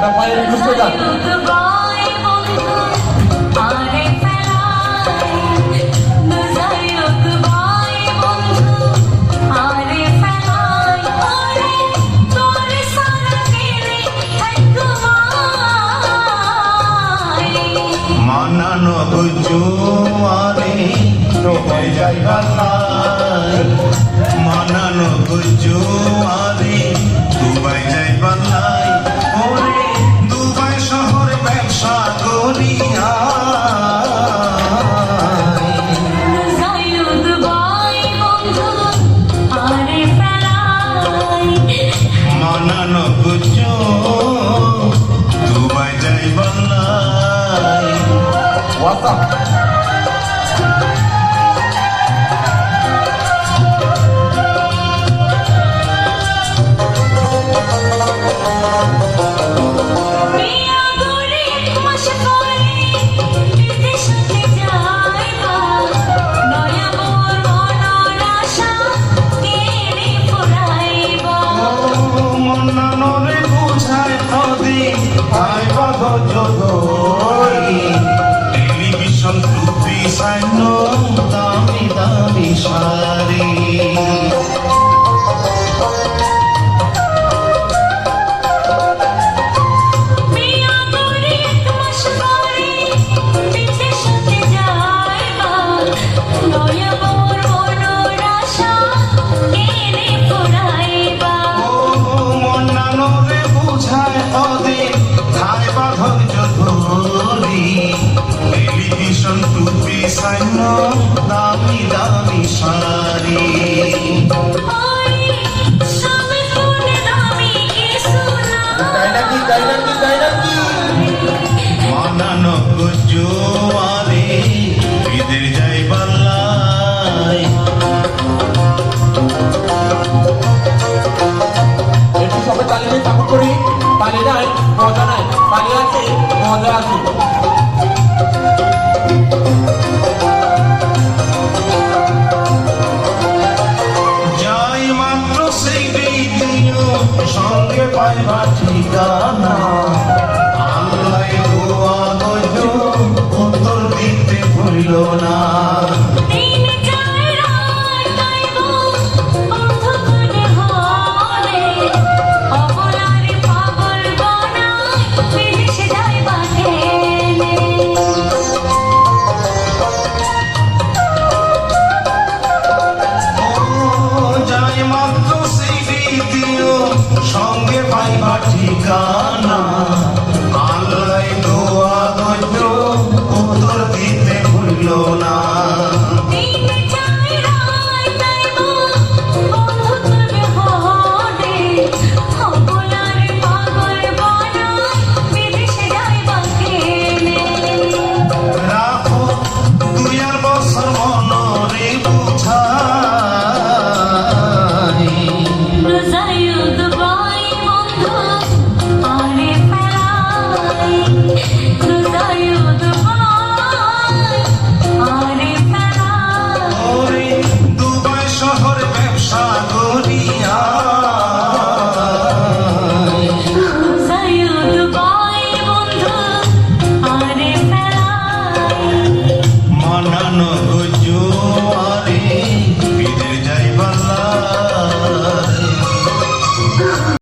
একটা পায়ের ঘুরতে যান। মানানো গুজুয়ারে ডুবাই যাই বাংলায়, মানানো গুজুয়ারে ডুবাই যাই বাংলায়, ওরে দুবাই শহর ব্যবসা করিয়া মানানো গুজু দুবাই যাই বাংলায়। টেলিভিশন টুপি সাইন দামি দামি শাড়ি, টুপি সাইন দামি দামি শাড়ি, মানানো গুজুয়ারে বিদের যাই বাংলায়। একটু সবাই তালিমে সাপোর্ট করি। পানি নাই মজা নাই, পানি আছে মজা আছে। যাই মাত্র সেই দিন সঙ্গে পাইবা ঠিকানা,